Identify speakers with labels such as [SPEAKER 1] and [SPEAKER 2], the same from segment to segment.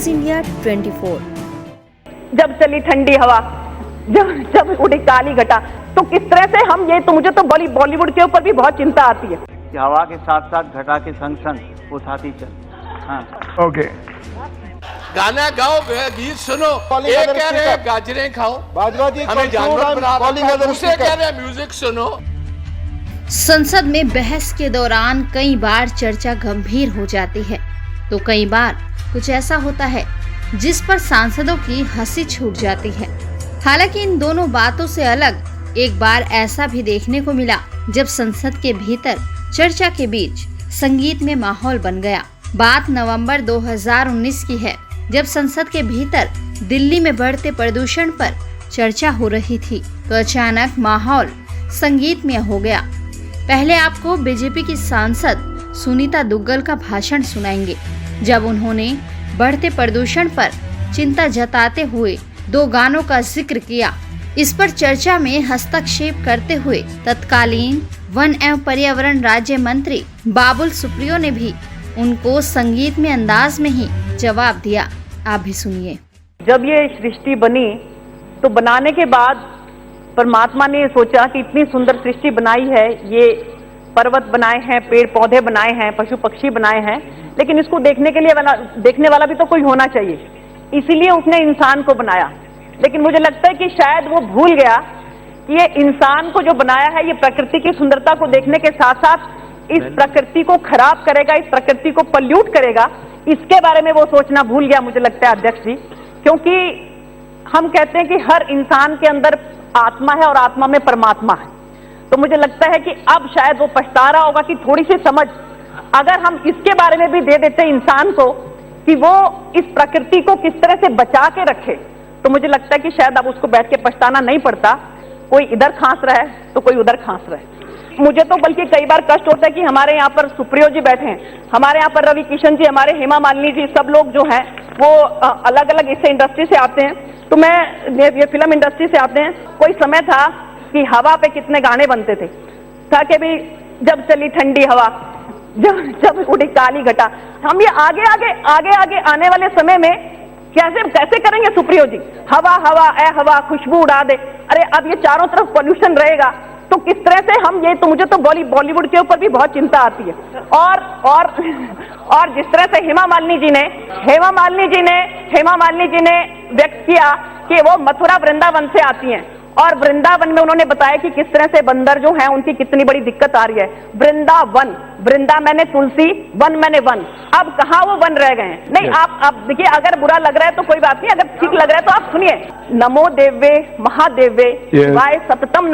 [SPEAKER 1] News India 24।
[SPEAKER 2] जब चली ठंडी हवा, जब उड़ी काली घटा, तो किस तरह से हम ये, तो मुझे तो बॉलीवुड के ऊपर भी बहुत चिंता आती है
[SPEAKER 3] कि हवा के साथ साथ घटा के संग संग उठाती चल। हाँ
[SPEAKER 4] ओके,
[SPEAKER 5] गाना गाओ, गीत सुनो। एक कह रहे हैं गाजरें खाओ, हमें जानवर बना रखा है, दूसरे कह रहे हैं म्यूजिक सुनो।
[SPEAKER 1] संसद में बहस के दौरान कई बार चर्चा गंभीर हो जाती है, तो कई बार कुछ ऐसा होता है जिस पर सांसदों की हंसी छूट जाती है। हालांकि इन दोनों बातों से अलग एक बार ऐसा भी देखने को मिला जब संसद के भीतर चर्चा के बीच संगीत में माहौल बन गया। बात नवंबर 2019 की है, जब संसद के भीतर दिल्ली में बढ़ते प्रदूषण पर चर्चा हो रही थी, तो अचानक माहौल संगीतमय हो गया। पहले आपको बीजेपी की सांसद सुनीता दुग्गल का भाषण सुनाएंगे, जब उन्होंने बढ़ते प्रदूषण पर चिंता जताते हुए 2 गानों का जिक्र किया। इस पर चर्चा में हस्तक्षेप करते हुए तत्कालीन वन एवं पर्यावरण राज्य मंत्री बाबुल सुप्रियो ने भी उनको संगीत में अंदाज में ही जवाब दिया। आप भी सुनिए।
[SPEAKER 2] जब ये सृष्टि बनी, तो बनाने के बाद परमात्मा ने सोचा कि इतनी सुंदर सृष्टि बनाई है, ये पर्वत बनाए हैं, पेड़ पौधे बनाए हैं, पशु पक्षी बनाए हैं, लेकिन इसको देखने वाला भी तो कोई होना चाहिए, इसीलिए उसने इंसान को बनाया। लेकिन मुझे लगता है कि शायद वो भूल गया कि ये इंसान को जो बनाया है, ये प्रकृति की सुंदरता को देखने के साथ साथ इस प्रकृति को खराब करेगा, इस प्रकृति को पल्यूट करेगा, इसके बारे में वो सोचना भूल गया, मुझे लगता है अध्यक्ष जी। क्योंकि हम कहते हैं कि हर इंसान के अंदर आत्मा है और आत्मा में परमात्मा है, तो मुझे लगता है कि अब शायद वो पछता रहा होगा कि थोड़ी सी समझ अगर हम इसके बारे में भी दे देते इंसान को कि वो इस प्रकृति को किस तरह से बचा के रखे, तो मुझे लगता है कि शायद अब उसको बैठ के पछताना नहीं पड़ता। कोई इधर खांस रहा है तो कोई उधर खांस रहा है। मुझे तो बल्कि कई बार कष्ट होता है कि हमारे यहाँ पर सुप्रियो जी बैठे हैं, हमारे यहाँ पर रवि किशन जी, हमारे हेमा मालिनी जी, सब लोग जो हैं वो अलग अलग इससे इंडस्ट्री से आते हैं, तो मैं ये फिल्म इंडस्ट्री से आते हैं। कोई समय था कि हवा पे कितने गाने बनते थे, था कि भी जब चली ठंडी हवा, जब उड़ी काली घटा। हम ये आगे आने वाले समय में कैसे करेंगे सुप्रियो जी? हवा हवा ए हवा खुशबू उड़ा दे। अरे अब ये चारों तरफ पोल्यूशन रहेगा तो किस तरह से हम ये, तो मुझे तो बॉलीवुड के ऊपर भी बहुत चिंता आती है। और जिस तरह से हेमा मालिनी जी ने व्यक्त किया कि वो मथुरा वृंदावन से आती हैं, और वृंदावन में उन्होंने बताया कि किस तरह से बंदर जो हैं उनकी कितनी बड़ी दिक्कत आ रही है। वृंदा मैंने तुलसी, वन मैंने वन, अब कहाँ वो वन रह गए हैं? नहीं, आप देखिए, अगर बुरा लग रहा है तो कोई बात नहीं, अगर ठीक लग रहा है तो आप सुनिए। नमो देव्ये महादेव्ये शिवाय सततम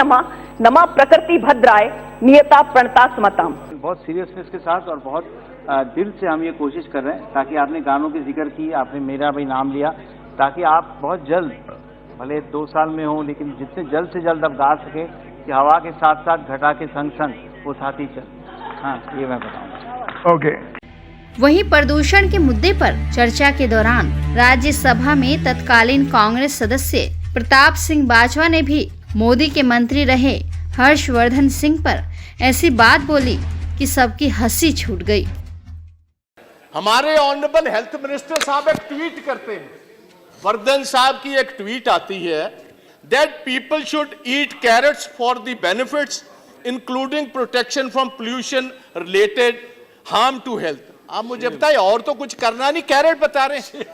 [SPEAKER 2] नमः प्रकृति भद्राय नियता प्रणता समताम।
[SPEAKER 3] बहुत सीरियसनेस के साथ और बहुत दिल से हम ये कोशिश कर रहे हैं, ताकि आपने गानों की जिक्र की, आपने मेरा भी नाम लिया, ताकि आप बहुत जल्द, भले 2 साल में हो, लेकिन जितने जल्द से जल्द आप गा सके कि हवा के साथ साथ घटा के संग संग उठाती चल। हाँ, ये मैं बताऊंगा।
[SPEAKER 4] ओके।
[SPEAKER 1] वहीं प्रदूषण के मुद्दे पर चर्चा के दौरान राज्यसभा में तत्कालीन कांग्रेस सदस्य प्रताप सिंह बाजवा ने भी मोदी के मंत्री रहे हर्षवर्धन सिंह पर ऐसी बात बोली कि सबकी हंसी छूट गई।
[SPEAKER 5] हमारे ऑनरेबल हेल्थ मिनिस्टर साहब एक ट्वीट करते हैं, वर्धन साहब की एक ट्वीट आती है, that people should eat carrots for the benefits including protection from pollution related harm to health. आप मुझे बताइए, और तो कुछ करना नहीं, कैरेट बता रहे हैं।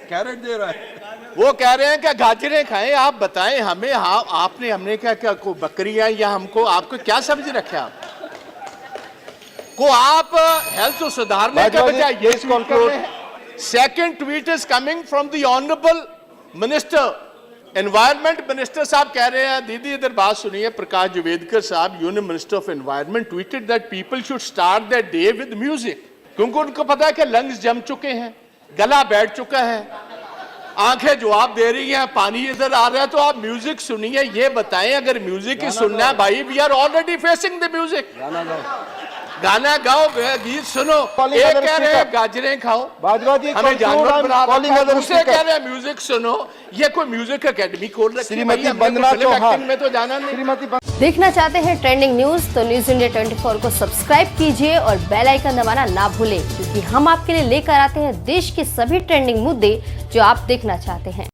[SPEAKER 5] कैरेट दे रहा है, वो कह रहे हैं कि गाजरें खाएं। आप बताएं हमें, हाँ आपने, हमने क्या को बकरियां या हमको, आपको क्या समझ रखे को आप हेल्थ को सुधारने के बजाय ये कर रहे हैं। Second tweet is coming from the honourable minister environment. Minister साहब कह रहे हैं, दीदी इधर बात सुनिए, प्रकाश जावड़ेकर साहब union minister of environment tweeted that people should start that day with music, क्योंकि उनको पता है कि लंग्स जम चुके हैं, गला बैठ चुका है, आंखें जवाब दे रही हैं, पानी इधर आ रहा है, तो आप म्यूजिक सुनिए। ये बताएं, अगर म्यूजिक ही सुनना है भाई, we are already facing the music. गाना गाओ, गीत सुनो।
[SPEAKER 4] Calling
[SPEAKER 5] एक
[SPEAKER 4] other
[SPEAKER 5] कह रहे
[SPEAKER 4] speaker.
[SPEAKER 5] हैं गाजरें खाओ,
[SPEAKER 4] बाजवा जी,
[SPEAKER 5] हमें
[SPEAKER 4] control
[SPEAKER 5] जानवर
[SPEAKER 4] and
[SPEAKER 5] बना
[SPEAKER 4] calling
[SPEAKER 5] रखा है।
[SPEAKER 4] other
[SPEAKER 5] दूसरे
[SPEAKER 4] speaker.
[SPEAKER 5] कह रहे हैं म्यूजिक सुनो। ये कोई म्यूजिक एकेडमी खोल रखी है
[SPEAKER 4] श्रीमती
[SPEAKER 5] भाई, हमने कोई
[SPEAKER 4] वंदना
[SPEAKER 5] फिल्म
[SPEAKER 4] चौहान।
[SPEAKER 5] एक्टिंग में तो जाना नहीं।
[SPEAKER 4] श्रीमती
[SPEAKER 6] देखना चाहते हैं ट्रेंडिंग न्यूज तो न्यूज इंडिया 24 को सब्सक्राइब कीजिए और बेल आइकन दबाना ना भूलें, क्योंकि हम आपके लिए लेकर आते हैं देश के सभी ट्रेंडिंग मुद्दे जो आप देखना चाहते हैं।